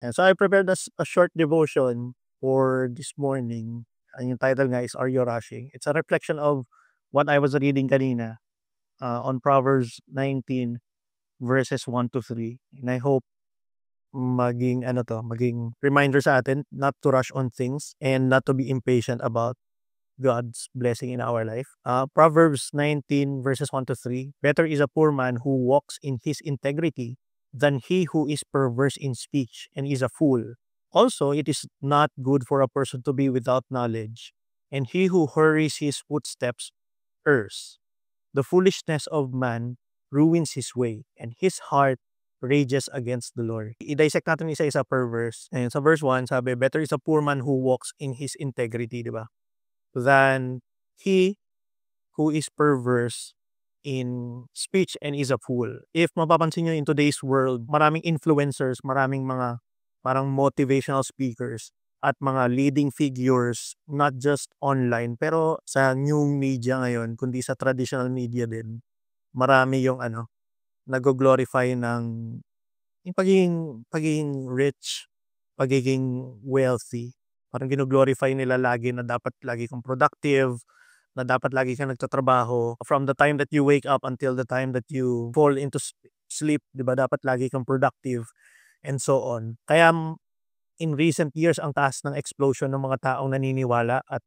And so I prepared a short devotion for this morning. And yung title nga is Are You Rushing? It's a reflection of what I was reading kanina on Proverbs 19 verses 1 to 3. And I hope maging reminder sa atin not to rush on things and not to be impatient about God's blessing in our life. Proverbs 19 verses 1 to 3. Better is a poor man who walks in his integrity than he who is perverse in speech and is a fool. Also, it is not good for a person to be without knowledge, and he who hurries his footsteps errs. The foolishness of man ruins his way, and his heart rages against the Lord. I-dissect natin isa-isa per verse. And sa verse 1, sabi, better is a poor man who walks in his integrity, di ba? Than he who is perverse in speech and is a fool. If mapapansin nyo in today's world, maraming influencers, maraming mga parang motivational speakers at mga leading figures, not just online, pero sa new media ngayon, kundi sa traditional media din. Marami yung nag-glorify ng yung pagiging rich, pagiging wealthy. Parang gino-glorify nila lagi na dapat lagi kang productive, na dapat lagi kang nagtatrabaho. From the time that you wake up until the time that you fall into sleep, di ba? Dapat lagi kang productive and so on. Kaya in recent years, ang taas ng explosion ng mga taong naniniwala at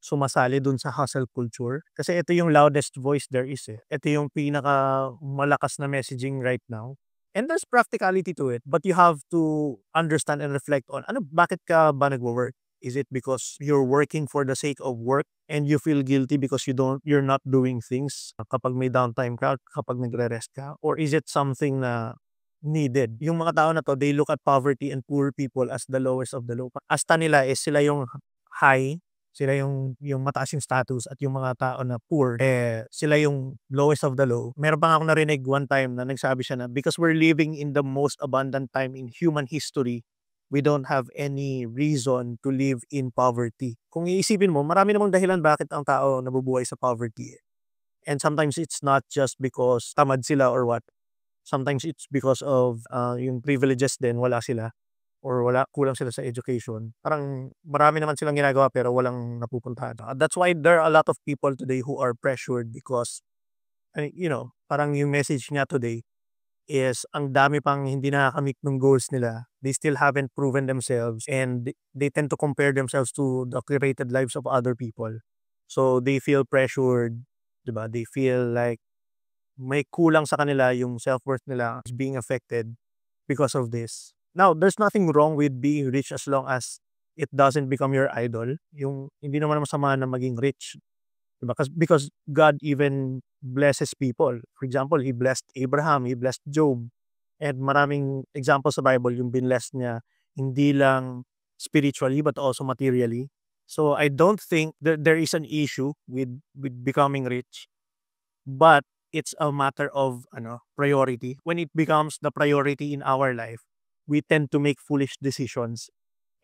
sumasali dun sa hustle culture. Kasi ito yung loudest voice there is eh. Ito yung pinaka malakas na messaging right now. And there's practicality to it, but you have to understand and reflect on bakit ka ba nagwo-work? Is it because you're working for the sake of work and you feel guilty because you're not doing things kapag may downtime ka, kapag nagre-rest ka? Or is it something na needed? Yung mga tao na to, they look at poverty and poor people as the lowest of the low. Asta nila is sila yung high, sila yung mataas yung status at yung mga tao na poor, sila yung lowest of the low. Meron pa nga ako narinig one time na nagsabi siya na because we're living in the most abundant time in human history, we don't have any reason to live in poverty. Kung iisipin mo, marami namang dahilan bakit ang tao nabubuhay sa poverty. And sometimes it's not just because tamad sila or what. Sometimes it's because of yung privileges din, wala sila. Or kulang sila sa education. Parang marami naman silang ginagawa pero walang napupuntahan. That's why there are a lot of people today who are pressured because, parang yung message niya today is ang dami pang hindi nakakamit ng goals nila. They still haven't proven themselves and they tend to compare themselves to the curated lives of other people. So they feel pressured, diba? They feel like may kulang sa kanila, yung self-worth nila is being affected because of this. Now, there's nothing wrong with being rich as long as it doesn't become your idol. Yung hindi naman masama na maging rich. Diba? Because God even blesses people. For example, He blessed Abraham, He blessed Job. And maraming examples sa Bible yung binless niya hindi lang spiritually but also materially. So I don't think that there is an issue with becoming rich. But it's a matter of priority. When it becomes the priority in our life, we tend to make foolish decisions.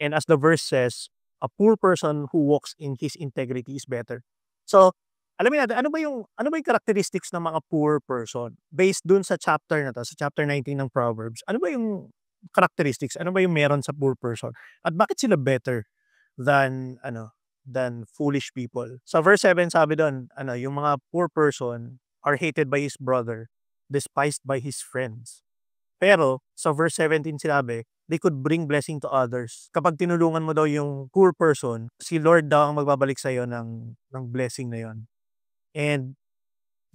And as the verse says, a poor person who walks in his integrity is better. So, alamin natin, ano ba yung characteristics ng mga poor person? Based dun sa chapter na to, sa chapter 19 ng Proverbs, ano ba yung characteristics? Ano ba yung meron sa poor person? At bakit sila better than foolish people? Sa verse 7 sabi doon, yung mga poor person are hated by his brother, despised by his friends. Pero sa verse 17 sinabi, they could bring blessing to others. Kapag tinulungan mo daw yung poor person, si Lord daw ang magbabalik sa iyo ng blessing na yon. And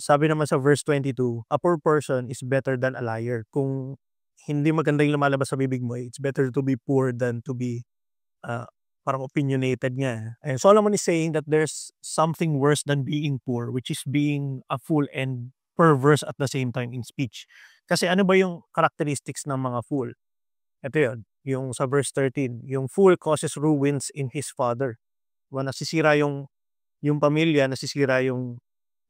sabi naman sa verse 22, a poor person is better than a liar. Kung hindi maganda yung lumalabas sa bibig mo, it's better to be poor than to be parang opinionated nga. And Solomon is saying that there's something worse than being poor, which is being a fool and perverse at the same time in speech. Kasi ano ba yung characteristics ng mga fool? Ito yun, yung sa verse 13, yung fool causes ruins in his father. Nasisira yung pamilya, nasisira yung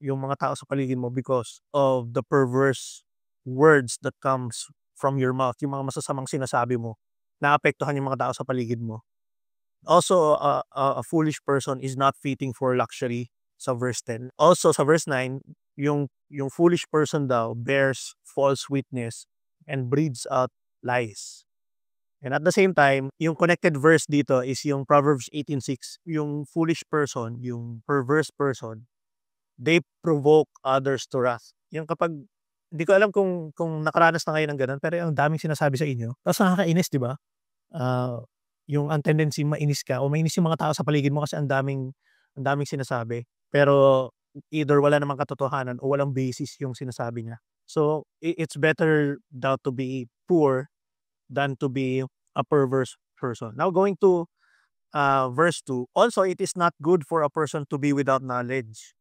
mga tao sa paligid mo because of the perverse words that comes from your mouth. Yung mga masasamang sinasabi mo, naapektuhan yung mga tao sa paligid mo. Also, a foolish person is not fitting for luxury sa verse 10. Also, sa verse 9, yung foolish person daw bears false witness and breeds out lies. And at the same time, yung connected verse dito is yung Proverbs 18:6. Yung foolish person, yung perverse person, they provoke others to wrath. Yung kapag hindi ko alam kung nakaranas na kayo ng gano'n, pero ang daming sinasabi sa inyo, tapos nakakainis, 'di ba? Ah, yung ang tendency mainis ka o mainis yung mga tao sa paligid mo kasi ang daming sinasabi. Pero either wala namang katotohanan o walang basis yung sinasabi niya. So, it's better daw to be poor than to be a perverse person. Now going to verse 2, also it is not good for a person to be without knowledge.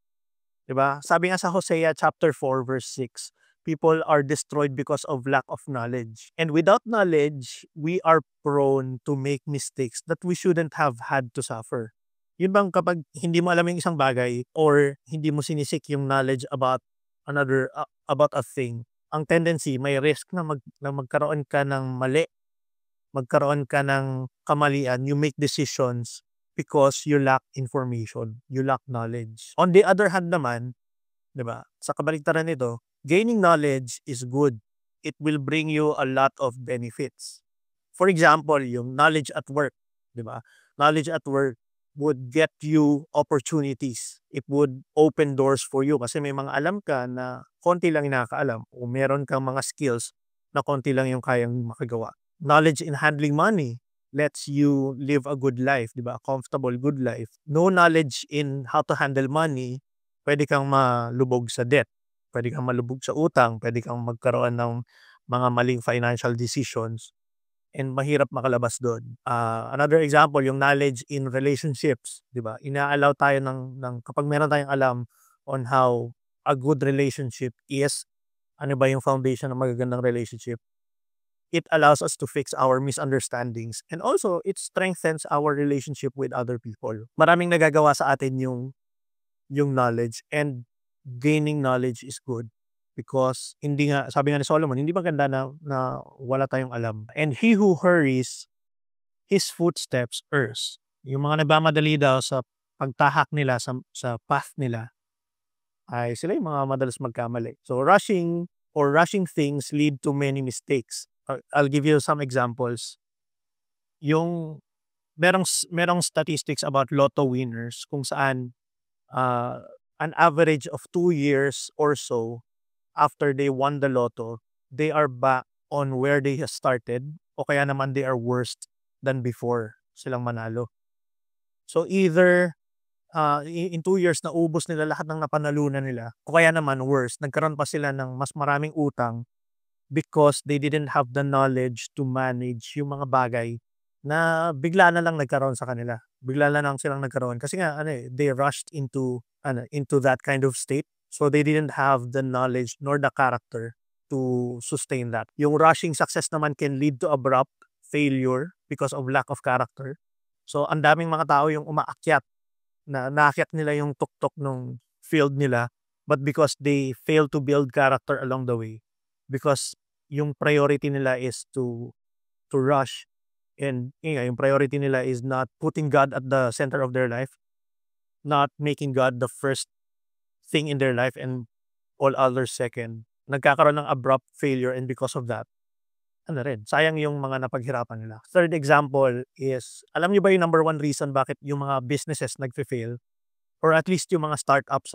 'Di ba? Sabi nga sa Hosea chapter 4 verse 6, people are destroyed because of lack of knowledge. And without knowledge, we are prone to make mistakes that we shouldn't have had to suffer. Yun bang kapag hindi mo alam yung isang bagay or hindi mo sinisik yung knowledge about about a thing, ang tendency may risk na magkaroon ka ng mali, magkaroon ka ng kamalian, you make decisions because you lack information, you lack knowledge. On the other hand naman, 'di ba? Sa kabaligtaran nito, gaining knowledge is good. It will bring you a lot of benefits. For example, yung knowledge at work, 'di ba? Knowledge at work would get you opportunities. It would open doors for you kasi may mga alam ka na konti lang yung nakakaalam o meron kang mga skills na konti lang yung kayang makagawa. Knowledge in handling money lets you live a good life, 'di ba? A comfortable, good life. No knowledge in how to handle money, pwede kang malubog sa debt, pwede kang malubog sa utang, pwede kang magkaroon ng mga maling financial decisions and mahirap makalabas do'n. Another example, yung knowledge in relationships, 'di ba? Ina-allow tayo ng kapag meron tayong alam on how a good relationship is, ano ba yung foundation ng magagandang relationship, it allows us to fix our misunderstandings and also it strengthens our relationship with other people. Maraming nagagawa sa atin yung knowledge, and gaining knowledge is good because hindi nga, sabi nga ni Solomon, hindi maganda na wala tayong alam. And he who hurries his footsteps errs. Yung mga nagmamadali daw sa pagtahak nila sa path nila ay sila yung mga madalas magkamali. So rushing things lead to many mistakes. I'll give you some examples. Yung merong statistics about lotto winners kung saan an average of 2 years or so after they won the lotto, they are back on where they started o kaya naman they are worse than before silang manalo. So either in 2 years naubos nila lahat ng napanalunan nila o kaya naman worse, nagkaroon pa sila ng mas maraming utang because they didn't have the knowledge to manage yung mga bagay na bigla na lang nagkaroon sa kanila. Bigla na lang silang nagkaroon kasi nga they rushed into that kind of state. So they didn't have the knowledge nor the character to sustain that. Yung rushing success naman can lead to abrupt failure because of lack of character. So ang daming mga tao yung umaakyat na naakyat nila yung tuktok ng field nila, but because they fail to build character along the way, because yung priority nila is to rush, and yung priority nila is not putting God at the center of their life, not making God the first thing in their life and all others second. Nagkakaroon ng abrupt failure, and because of that, sayang yung mga napaghirapan nila. Third example is, alam niyo ba yung number one reason bakit yung mga businesses nagfe-fail? Or at least yung mga startups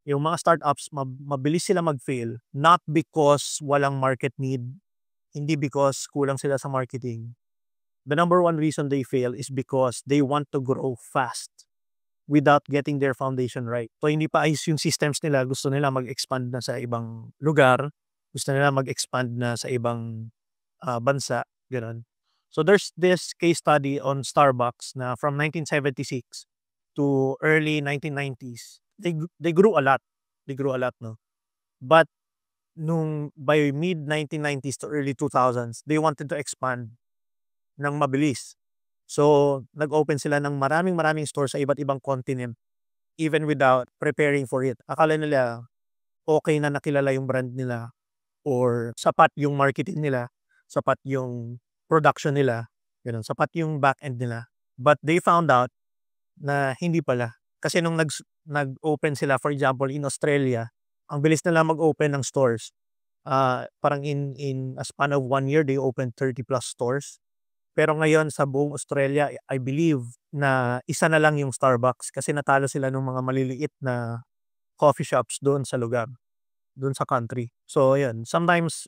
yung mga startups mabilis sila mag-fail, not because walang market need, hindi because kulang sila sa marketing. The number one reason they fail is because they want to grow fast without getting their foundation right. So hindi pa ayos yung systems nila, gusto nila mag-expand na sa ibang lugar, gusto nila mag-expand na sa ibang bansa, gano'n. So there's this case study on Starbucks na from 1976 to early 1990s. They grew a lot. They grew a lot, no? But nung by mid 1990s to early 2000s, they wanted to expand ng mabilis. So nag-open sila ng maraming stores sa iba't ibang continent even without preparing for it. Akala nila okay na nakilala yung brand nila or sapat yung marketing nila, sapat yung production nila, gano'n, sapat yung back-end nila. But they found out na hindi pala. Kasi nung nag-open sila, for example, in Australia, ang bilis nila mag-open ng stores. Parang in a span of 1 year, they opened 30 plus stores. Pero ngayon sa buong Australia, I believe na isa na lang yung Starbucks kasi natalo sila ng mga maliliit na coffee shops doon sa lugar, doon sa country. So ayun, sometimes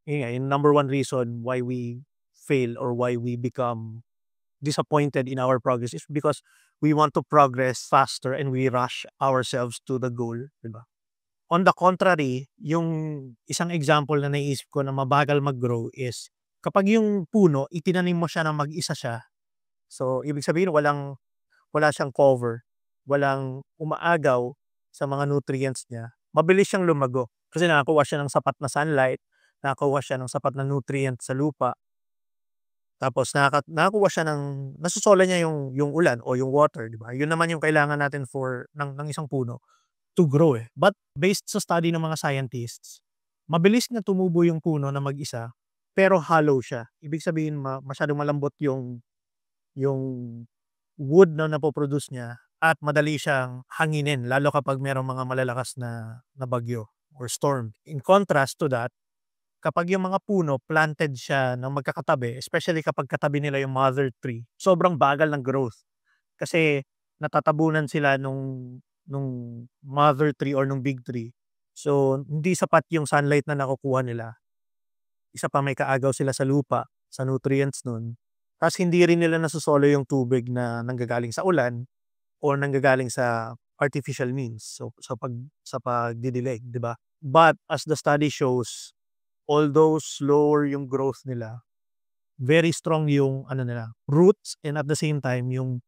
yun nga, yung number one reason why we fail or why we become disappointed in our progress is because we want to progress faster and we rush ourselves to the goal, di ba? On the contrary, yung isang example na naisip ko na mabagal mag-grow is kapag yung puno, itinanim mo siya na mag-isa siya. So, ibig sabihin wala siyang cover, walang umaagaw sa mga nutrients niya. Mabilis siyang lumago kasi nakakuha siya ng sapat na sunlight, nakakuha siya ng sapat na nutrients sa lupa, tapos nakakuha siya ng nasosola niya yung ulan o yung water, 'di ba? Yun naman yung kailangan natin ng isang puno to grow, eh. But based sa study ng mga scientists, mabilis na tumubo yung puno na mag-isa, pero hollow siya. Ibig sabihin masyadong malambot yung wood na napo-produce niya at madali siyang hanginin lalo kapag merong mga malalakas na bagyo or storm. In contrast to that, kapag yung mga puno planted siya ng magkakatabi, especially kapag katabi nila yung mother tree, sobrang bagal ng growth. Kasi natatabunan sila nung mother tree or nung big tree. So, hindi sapat yung sunlight na nakukuha nila. Isa pa may kaagaw sila sa lupa, sa nutrients nun. Tapos hindi rin nila nasusolo yung tubig na nanggagaling sa ulan or nanggagaling sa artificial means. So, sa pagdidilig, di ba? But as the study shows, although slower yung growth nila, very strong yung ano nila, roots, and at the same time yung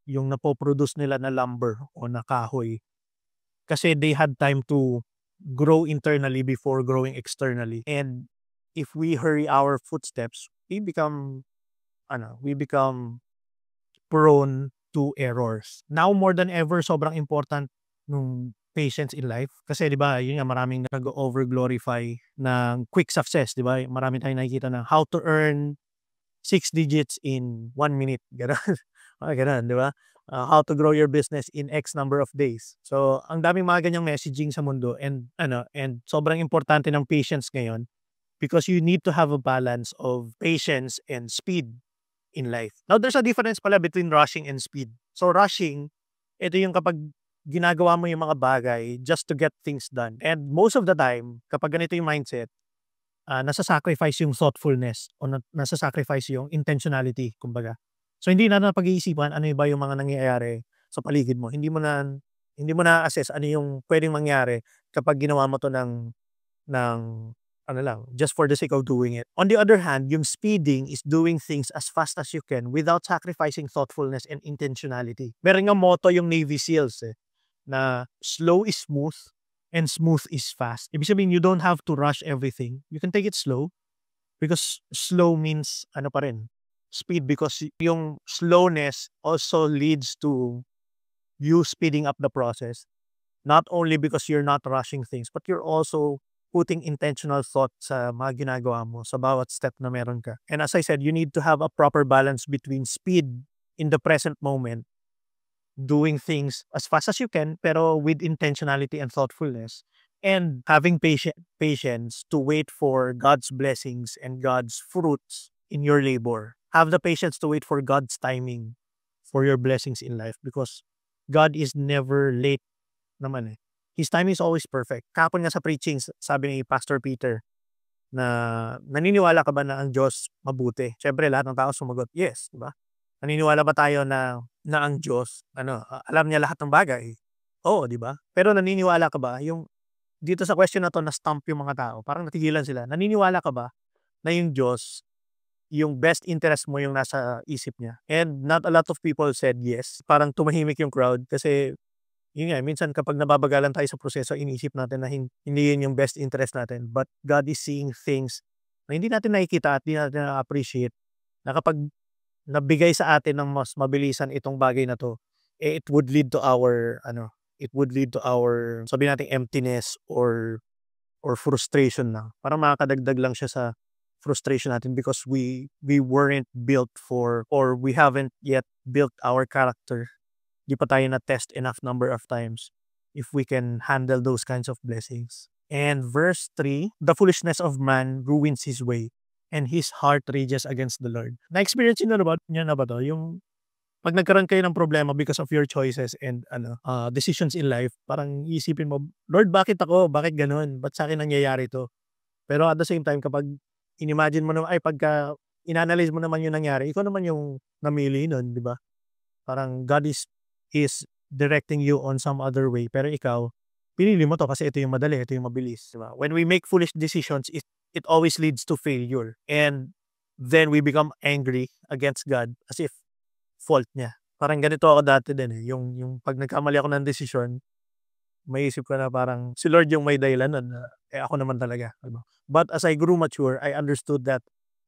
napoproduce nila na lumber o na kahoy. Kasi they had time to grow internally before growing externally. And if we hurry our footsteps, we become prone to errors. Now more than ever, sobrang important nung patience in life. Kasi 'di ba, yun nga maraming nag-over glorify ng quick success, 'di ba? Marami tayong nakikita na how to earn 6 digits in 1 minute, gano'n. Mga gano'n, 'di ba? How to grow your business in X number of days. So, ang daming mga ganyang messaging sa mundo and sobrang importante ng patience ngayon because you need to have a balance of patience and speed in life. Now, there's a difference pala between rushing and speed. So, rushing, ito yung kapag ginagawa mo yung mga bagay just to get things done. And most of the time, kapag ganito yung mindset, nasa-sacrifice yung thoughtfulness o nasa-sacrifice yung intentionality, kumbaga. So, hindi na napag-iisipan ano ba yung mga nangyayari sa paligid mo. Hindi mo na-assess ano yung pwedeng mangyari kapag ginawa mo to ng ano lang, just for the sake of doing it. On the other hand, yung speeding is doing things as fast as you can without sacrificing thoughtfulness and intentionality. Meron nga motto yung Navy SEALs na slow is smooth and smooth is fast. Ibig sabihin, you don't have to rush everything. You can take it slow because slow means ano pa rin, speed, because yung slowness also leads to you speeding up the process. Not only because you're not rushing things, but you're also putting intentional thought sa mga ginagawa mo, sa bawat step na meron ka. And as I said, you need to have a proper balance between speed in the present moment, doing things as fast as you can, pero with intentionality and thoughtfulness, and having patience to wait for God's blessings and God's fruits in your labor. Have the patience to wait for God's timing for your blessings in life because God is never late naman. His timing is always perfect. Kahapon nga sa preaching, sabi ni Pastor Peter na naniniwala ka ba na ang Diyos mabuti? Siyempre lahat ng tao sumagot, yes, di ba? Naniniwala ba tayo na ang Diyos alam niya lahat ng bagay? Oo, di ba? Pero naniniwala ka ba yung dito sa question na to na stump yung mga tao, parang natigilan sila. Naniniwala ka ba na yung Diyos, yung best interest mo yung nasa isip niya? And not a lot of people said yes. Parang tumahimik yung crowd kasi yun nga, minsan kapag nababagalan tayo sa proseso, iniisip natin na hindi yun yung best interest natin. But God is seeing things na hindi natin nakikita at hindi natin na-appreciate na kapag nabigay sa atin ng mas mabilisan itong bagay na to, it would lead to our, sabi natin, emptiness or frustration lang. Parang makakadagdag lang siya sa frustration natin because we weren't built for, or we haven't yet built our character. Di pa tayo na-test enough number of times if we can handle those kinds of blessings. And verse 3, the foolishness of man ruins his way, and his heart rages against the Lord. Na-experience niyo na ba 'to? Yung 'pag nagkaroon kayo ng problema because of your choices and decisions in life, parang iisipin mo, "Lord, bakit ako? Bakit gano'n? Ba't sa'kin nangyayari 'to?" Pero at the same time kapag inimagine mo naman pagka inanalyze mo naman yung nangyari, ikaw naman yung namili nun, 'di ba? Parang God is directing you on some other way, pero ikaw, pinili mo 'to kasi ito yung madali, ito yung mabilis, 'di ba? When we make foolish decisions, it always leads to failure, and then we become angry against God as if fault niya. Parang ganito ako dati din, eh, yung 'pag nagkamali ako ng desisyon, maiisip ko na parang si Lord yung may dahilan nun na, ako naman talaga, ano. But as I grew mature, I understood that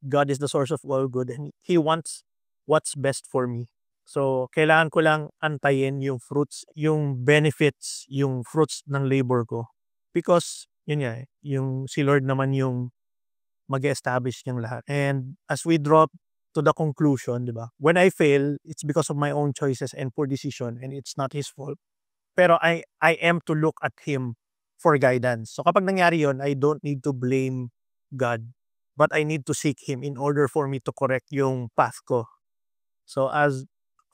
God is the source of all good and He wants what's best for me. So, kailangan ko lang antayin yung fruits, yung benefits, yung fruits ng labor ko. Because, yun nga, yung si Lord naman yung mag-establish niyang lahat. And as we draw to the conclusion, di ba? When I fail, it's because of my own choices and poor decision and it's not His fault. Pero I am to look at Him for guidance. So kapag nangyari yon, I don't need to blame God, but I need to seek Him in order for me to correct yung path ko. So as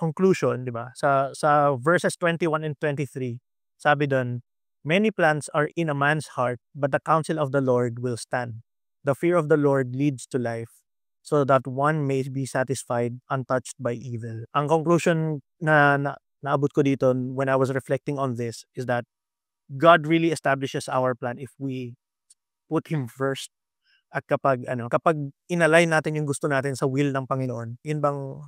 conclusion, 'di ba? Sa verses 21 and 23, sabi doon, many plans are in a man's heart, but the counsel of the Lord will stand. The fear of the Lord leads to life, so that one may be satisfied untouched by evil. Ang conclusion na naabot ko dito when I was reflecting on this is that God really establishes our plan if we put Him first. At kapag inalign natin yung gusto natin sa will ng Panginoon, yun bang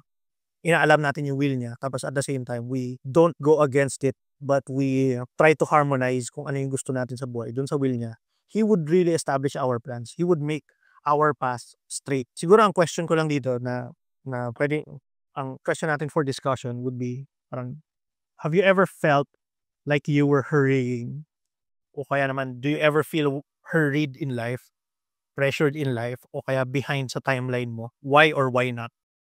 inaalam natin yung will niya, tapos at the same time, we don't go against it, but we try to harmonize kung ano yung gusto natin sa buhay, dun sa will niya, He would really establish our plans. He would make our path straight. Siguro ang question ko lang dito na pwede, ang question natin for discussion would be, parang, have you ever felt like you were hurrying? O kaya naman, do you ever feel hurried in life, pressured in life, o kaya behind sa timeline mo? Why or why not?